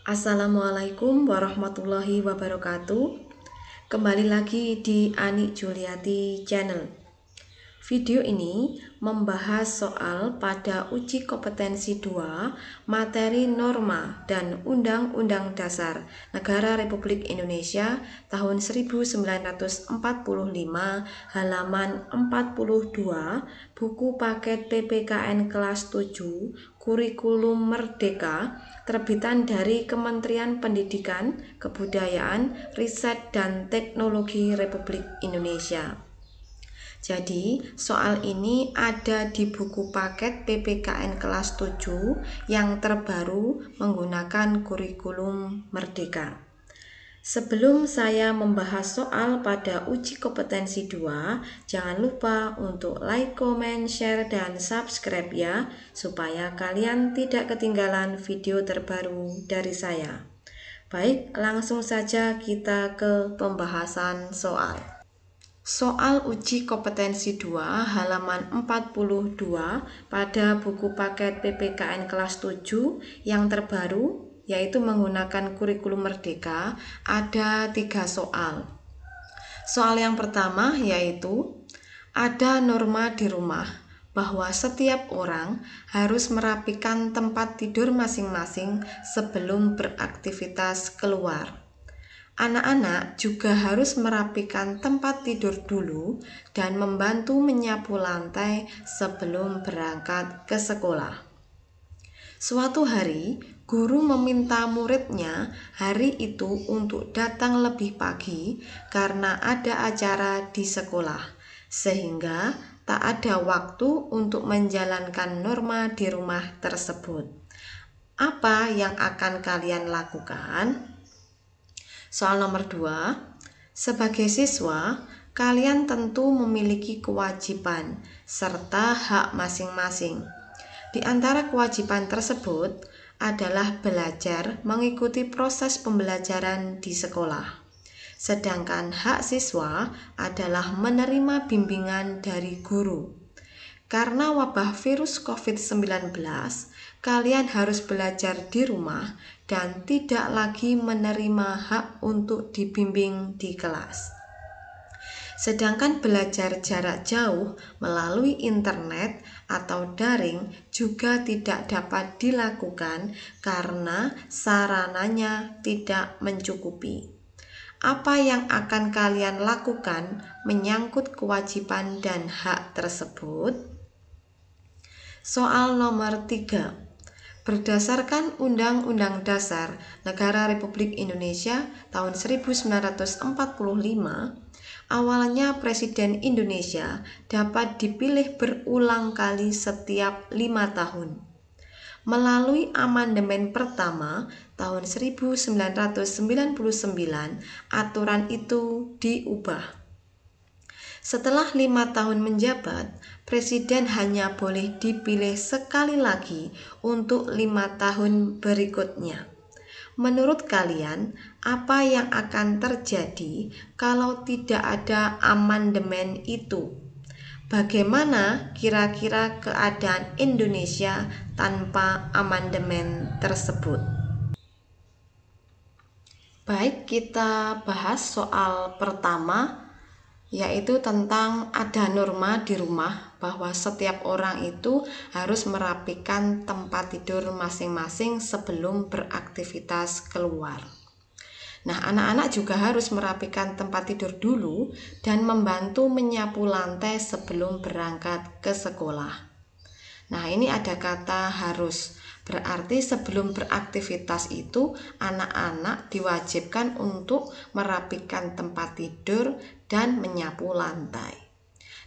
Assalamualaikum warahmatullahi wabarakatuh. Kembali lagi di Ani Juliati Channel. Video ini membahas soal pada uji kompetensi 2 materi norma dan Undang-Undang Dasar Negara Republik Indonesia tahun 1945 halaman 42 buku paket PPKN kelas 7 Kurikulum Merdeka terbitan dari Kementerian Pendidikan, Kebudayaan, Riset dan Teknologi Republik Indonesia. Jadi, soal ini ada di buku paket PPKN kelas 7 yang terbaru menggunakan kurikulum Merdeka. Sebelum saya membahas soal pada uji kompetensi 2, jangan lupa untuk like, comment, share, dan subscribe ya, supaya kalian tidak ketinggalan video terbaru dari saya. Baik, langsung saja kita ke pembahasan soal. Soal uji kompetensi 2 halaman 42 pada buku paket PPKN kelas 7 yang terbaru yaitu menggunakan kurikulum Merdeka ada 3 soal. Soal yang pertama yaitu ada norma di rumah bahwa setiap orang harus merapikan tempat tidur masing-masing sebelum beraktivitas keluar. Anak-anak juga harus merapikan tempat tidur dulu dan membantu menyapu lantai sebelum berangkat ke sekolah. Suatu hari, guru meminta muridnya hari itu untuk datang lebih pagi karena ada acara di sekolah, sehingga tak ada waktu untuk menjalankan norma di rumah tersebut. Apa yang akan kalian lakukan? Soal nomor 2, sebagai siswa, kalian tentu memiliki kewajiban serta hak masing-masing. Di antara kewajiban tersebut adalah belajar mengikuti proses pembelajaran di sekolah. Sedangkan hak siswa adalah menerima bimbingan dari guru. Karena wabah virus COVID-19, kalian harus belajar di rumah dan tidak lagi menerima hak untuk dibimbing di kelas. Sedangkan belajar jarak jauh melalui internet atau daring juga tidak dapat dilakukan karena sarananya tidak mencukupi. Apa yang akan kalian lakukan menyangkut kewajiban dan hak tersebut? Soal nomor 3. Berdasarkan Undang-Undang Dasar Negara Republik Indonesia tahun 1945, awalnya Presiden Indonesia dapat dipilih berulang kali setiap 5 tahun. Melalui amandemen pertama tahun 1999, aturan itu diubah. Setelah 5 tahun menjabat, Presiden hanya boleh dipilih sekali lagi untuk 5 tahun berikutnya. Menurut kalian, apa yang akan terjadi kalau tidak ada amandemen itu? Bagaimana kira-kira keadaan Indonesia tanpa amandemen tersebut? Baik, kita bahas soal pertama, yaitu tentang ada norma di rumah bahwa setiap orang itu harus merapikan tempat tidur masing-masing sebelum beraktivitas keluar. Nah, anak-anak juga harus merapikan tempat tidur dulu dan membantu menyapu lantai sebelum berangkat ke sekolah. Nah, ini ada kata harus. Berarti sebelum beraktivitas itu anak-anak diwajibkan untuk merapikan tempat tidur dan menyapu lantai.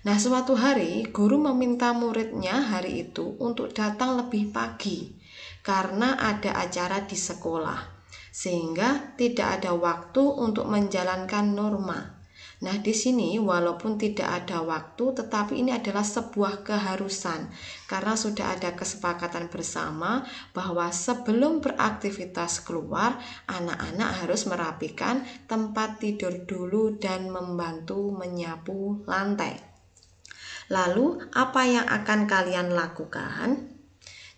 Nah, suatu hari guru meminta muridnya hari itu untuk datang lebih pagi karena ada acara di sekolah, sehingga tidak ada waktu untuk menjalankan norma. Nah, di sini walaupun tidak ada waktu, tetapi ini adalah sebuah keharusan karena sudah ada kesepakatan bersama bahwa sebelum beraktivitas keluar, anak-anak harus merapikan tempat tidur dulu dan membantu menyapu lantai. Lalu, apa yang akan kalian lakukan?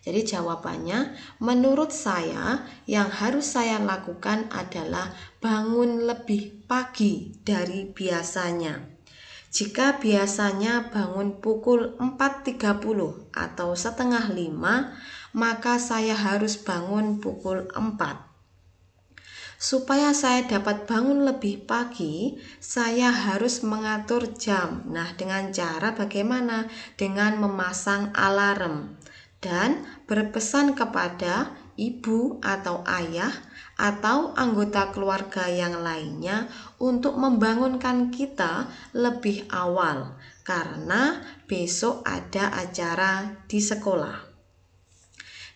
Jadi jawabannya, menurut saya yang harus saya lakukan adalah bangun lebih pagi dari biasanya. Jika biasanya bangun pukul 4.30 atau setengah 5, maka saya harus bangun pukul 4. Supaya saya dapat bangun lebih pagi, saya harus mengatur jam. Nah, dengan cara bagaimana? Dengan memasang alarm dan berpesan kepada ibu atau ayah atau anggota keluarga yang lainnya untuk membangunkan kita lebih awal karena besok ada acara di sekolah.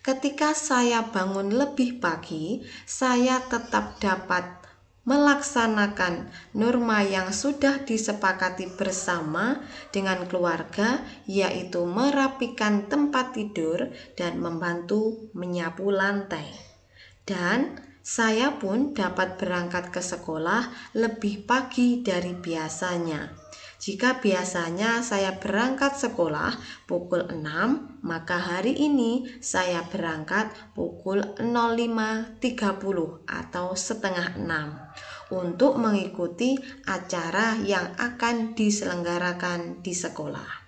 Ketika saya bangun lebih pagi, saya tetap dapat melaksanakan norma yang sudah disepakati bersama dengan keluarga, yaitu merapikan tempat tidur dan membantu menyapu lantai. Dan saya pun dapat berangkat ke sekolah lebih pagi dari biasanya. Jika biasanya saya berangkat sekolah pukul 6, maka hari ini saya berangkat pukul 05.30 atau setengah 6 untuk mengikuti acara yang akan diselenggarakan di sekolah.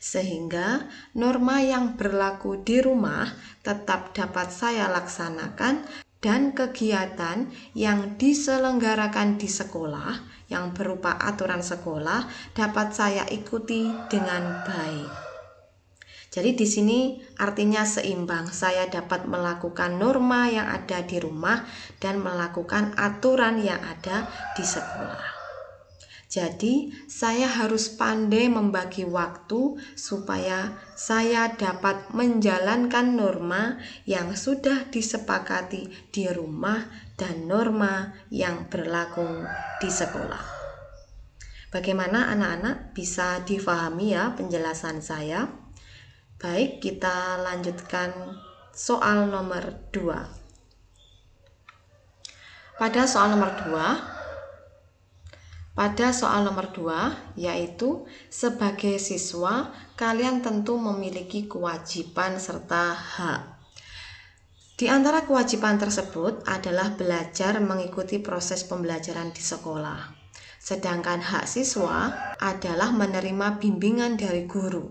Sehingga norma yang berlaku di rumah tetap dapat saya laksanakan dan kegiatan yang diselenggarakan di sekolah yang berupa aturan sekolah dapat saya ikuti dengan baik. Jadi di sini artinya seimbang, saya dapat melakukan norma yang ada di rumah dan melakukan aturan yang ada di sekolah. Jadi, saya harus pandai membagi waktu supaya saya dapat menjalankan norma yang sudah disepakati di rumah dan norma yang berlaku di sekolah. Bagaimana anak-anak, bisa difahami ya penjelasan saya? Baik, kita lanjutkan soal nomor 2. Pada soal nomor 2, yaitu sebagai siswa, kalian tentu memiliki kewajiban serta hak. Di antara kewajiban tersebut adalah belajar mengikuti proses pembelajaran di sekolah. Sedangkan hak siswa adalah menerima bimbingan dari guru.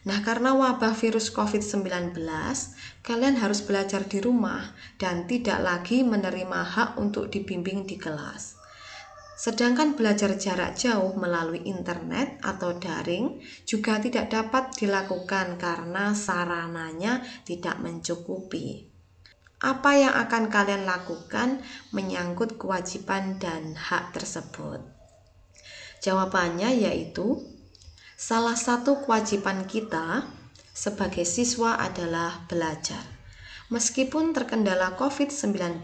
Nah, karena wabah virus COVID-19, kalian harus belajar di rumah dan tidak lagi menerima hak untuk dibimbing di kelas. Sedangkan belajar jarak jauh melalui internet atau daring juga tidak dapat dilakukan karena sarananya tidak mencukupi. Apa yang akan kalian lakukan menyangkut kewajiban dan hak tersebut? Jawabannya yaitu, salah satu kewajiban kita sebagai siswa adalah belajar. Meskipun terkendala COVID-19,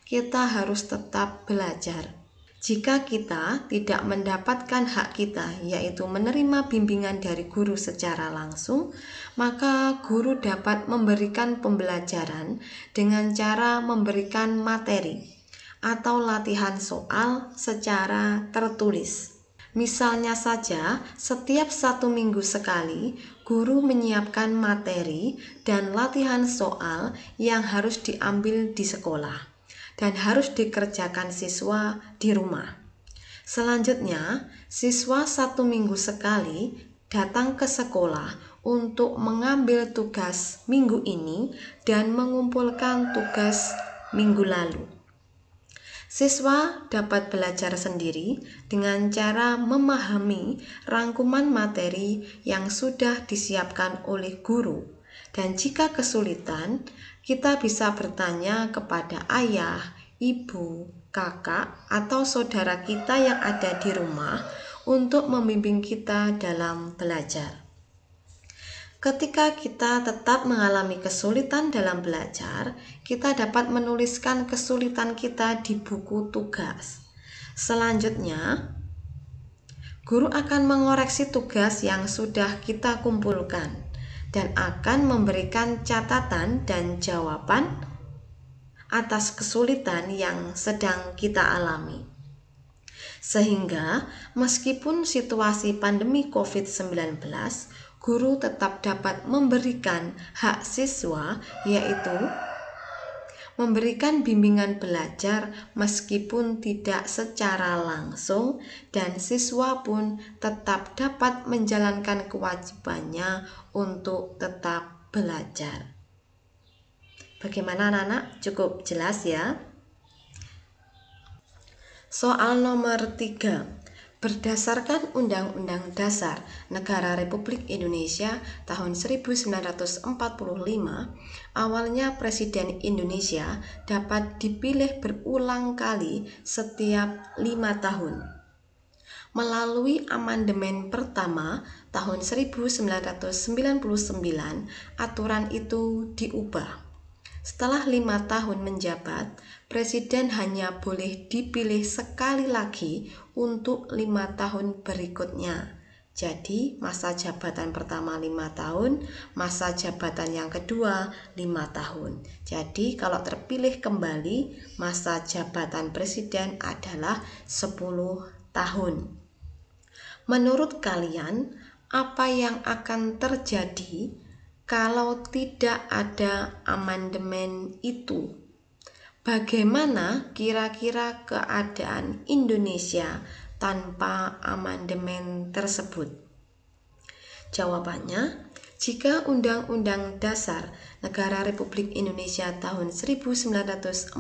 kita harus tetap belajar. Jika kita tidak mendapatkan hak kita, yaitu menerima bimbingan dari guru secara langsung, maka guru dapat memberikan pembelajaran dengan cara memberikan materi atau latihan soal secara tertulis. Misalnya saja, setiap 1 minggu sekali, guru menyiapkan materi dan latihan soal yang harus diambil di sekolah dan harus dikerjakan siswa di rumah. Selanjutnya, siswa 1 minggu sekali datang ke sekolah untuk mengambil tugas minggu ini dan mengumpulkan tugas minggu lalu. Siswa dapat belajar sendiri dengan cara memahami rangkuman materi yang sudah disiapkan oleh guru. Dan jika kesulitan, kita bisa bertanya kepada ayah, ibu, kakak, atau saudara kita yang ada di rumah untuk membimbing kita dalam belajar. Ketika kita tetap mengalami kesulitan dalam belajar, kita dapat menuliskan kesulitan kita di buku tugas. Selanjutnya, guru akan mengoreksi tugas yang sudah kita kumpulkan dan akan memberikan catatan dan jawaban atas kesulitan yang sedang kita alami. Sehingga meskipun situasi pandemi COVID-19, guru tetap dapat memberikan hak siswa, yaitu memberikan bimbingan belajar meskipun tidak secara langsung, dan siswa pun tetap dapat menjalankan kewajibannya untuk tetap belajar. Bagaimana anak-anak? Cukup jelas ya? Soal nomor 3. Berdasarkan Undang-Undang Dasar Negara Republik Indonesia tahun 1945, awalnya Presiden Indonesia dapat dipilih berulang kali setiap 5 tahun. Melalui amandemen pertama tahun 1999, aturan itu diubah. Setelah 5 tahun menjabat, Presiden hanya boleh dipilih sekali lagi untuk 5 tahun berikutnya. Jadi masa jabatan pertama 5 tahun, masa jabatan yang kedua 5 tahun. Jadi kalau terpilih kembali, masa jabatan Presiden adalah 10 tahun. Menurut kalian, apa yang akan terjadi kalau tidak ada amandemen itu? Bagaimana kira-kira keadaan Indonesia tanpa amandemen tersebut? Jawabannya, jika Undang-Undang Dasar Negara Republik Indonesia tahun 1945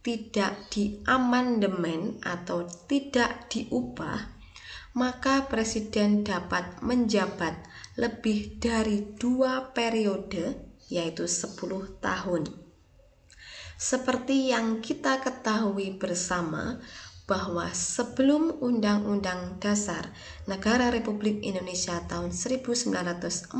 tidak diamandemen atau tidak diubah, maka Presiden dapat menjabat lebih dari 2 periode, yaitu 10 tahun. Seperti yang kita ketahui bersama bahwa sebelum Undang-Undang Dasar Negara Republik Indonesia tahun 1945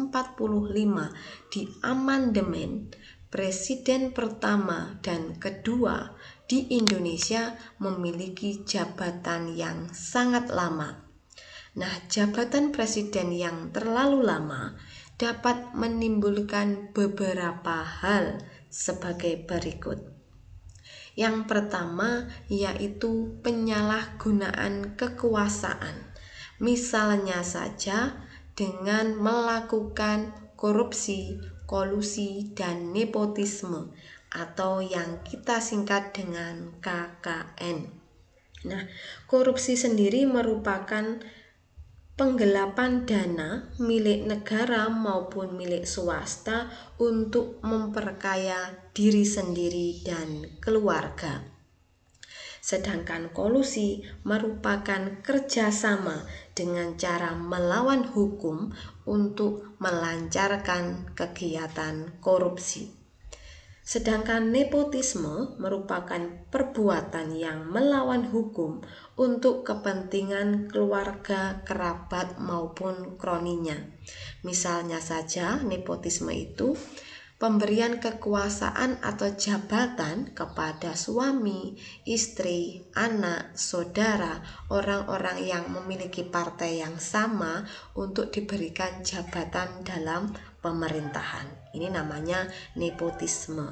diamandemen, Presiden pertama dan kedua di Indonesia memiliki jabatan yang sangat lama. Nah, jabatan presiden yang terlalu lama dapat menimbulkan beberapa hal sebagai berikut. Yang pertama yaitu penyalahgunaan kekuasaan. Misalnya saja dengan melakukan korupsi, kolusi, dan nepotisme atau yang kita singkat dengan KKN. Nah, korupsi sendiri merupakan penggelapan dana milik negara maupun milik swasta untuk memperkaya diri sendiri dan keluarga. Sedangkan kolusi merupakan kerjasama dengan cara melawan hukum untuk melancarkan kegiatan korupsi. Sedangkan nepotisme merupakan perbuatan yang melawan hukum untuk kepentingan keluarga, kerabat, maupun kroninya. Misalnya saja nepotisme itu pemberian kekuasaan atau jabatan kepada suami, istri, anak, saudara, orang-orang yang memiliki partai yang sama untuk diberikan jabatan dalam pemerintahan. Ini namanya nepotisme.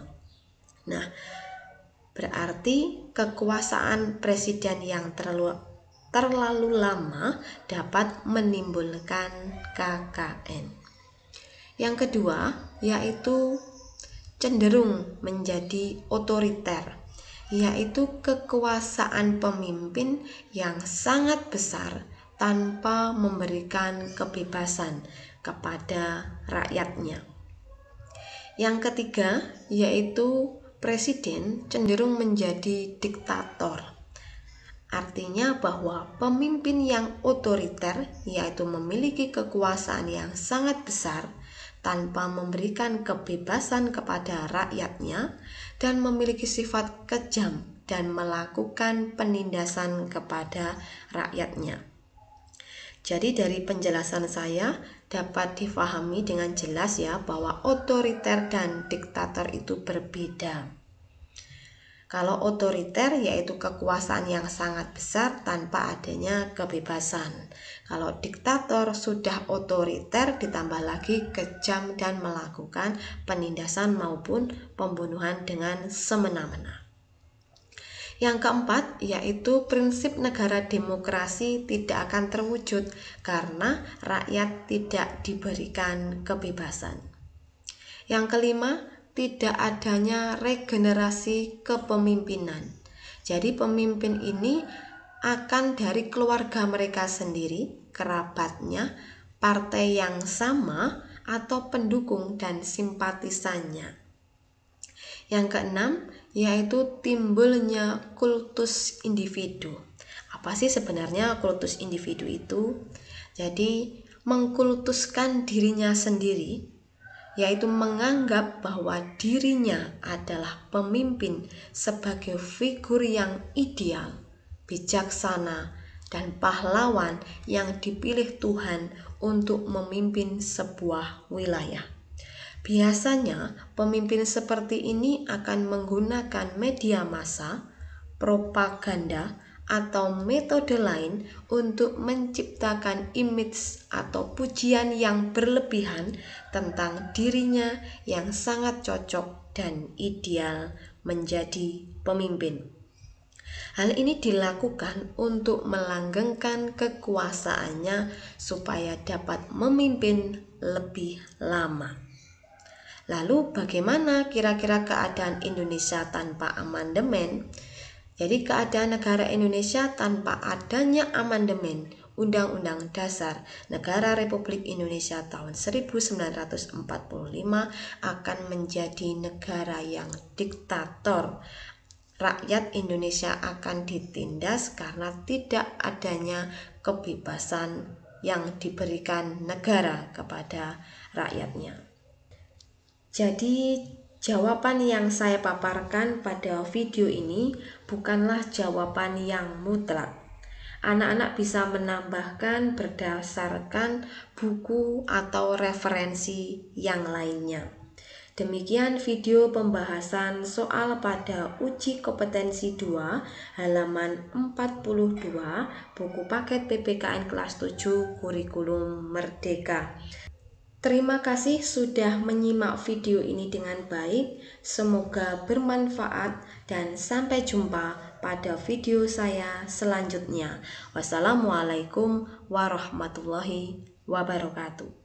Nah, berarti kekuasaan presiden yang terlalu lama dapat menimbulkan KKN. Yang kedua yaitu cenderung menjadi otoriter, yaitu kekuasaan pemimpin yang sangat besar tanpa memberikan kebebasan kepada rakyatnya. Yang ketiga yaitu presiden cenderung menjadi diktator. Artinya bahwa pemimpin yang otoriter, yaitu memiliki kekuasaan yang sangat besar tanpa memberikan kebebasan kepada rakyatnya, dan memiliki sifat kejam dan melakukan penindasan kepada rakyatnya. Jadi dari penjelasan saya dapat difahami dengan jelas ya bahwa otoriter dan diktator itu berbeda. Kalau otoriter yaitu kekuasaan yang sangat besar tanpa adanya kebebasan. Kalau diktator sudah otoriter ditambah lagi kejam dan melakukan penindasan maupun pembunuhan dengan semena-mena. Yang keempat, yaitu prinsip negara demokrasi tidak akan terwujud karena rakyat tidak diberikan kebebasan. Yang kelima, tidak adanya regenerasi kepemimpinan. Jadi pemimpin ini akan dari keluarga mereka sendiri, kerabatnya, partai yang sama, atau pendukung dan simpatisannya. Yang keenam, yaitu timbulnya kultus individu. Apa sih sebenarnya kultus individu itu? Jadi, mengkultuskan dirinya sendiri, yaitu menganggap bahwa dirinya adalah pemimpin sebagai figur yang ideal, bijaksana, dan pahlawan yang dipilih Tuhan untuk memimpin sebuah wilayah. Biasanya, pemimpin seperti ini akan menggunakan media massa, propaganda, atau metode lain untuk menciptakan image atau pujian yang berlebihan tentang dirinya yang sangat cocok dan ideal menjadi pemimpin. Hal ini dilakukan untuk melanggengkan kekuasaannya supaya dapat memimpin lebih lama. Lalu bagaimana kira-kira keadaan Indonesia tanpa amandemen? Jadi keadaan negara Indonesia tanpa adanya amandemen Undang-Undang Dasar Negara Republik Indonesia tahun 1945 akan menjadi negara yang diktator. Rakyat Indonesia akan ditindas karena tidak adanya kebebasan yang diberikan negara kepada rakyatnya. Jadi jawaban yang saya paparkan pada video ini bukanlah jawaban yang mutlak. Anak-anak bisa menambahkan berdasarkan buku atau referensi yang lainnya. Demikian video pembahasan soal pada uji kompetensi 2 halaman 42 buku paket PPKN kelas 7 kurikulum Merdeka. Terima kasih sudah menyimak video ini dengan baik. Semoga bermanfaat dan sampai jumpa pada video saya selanjutnya. Wassalamualaikum warahmatullahi wabarakatuh.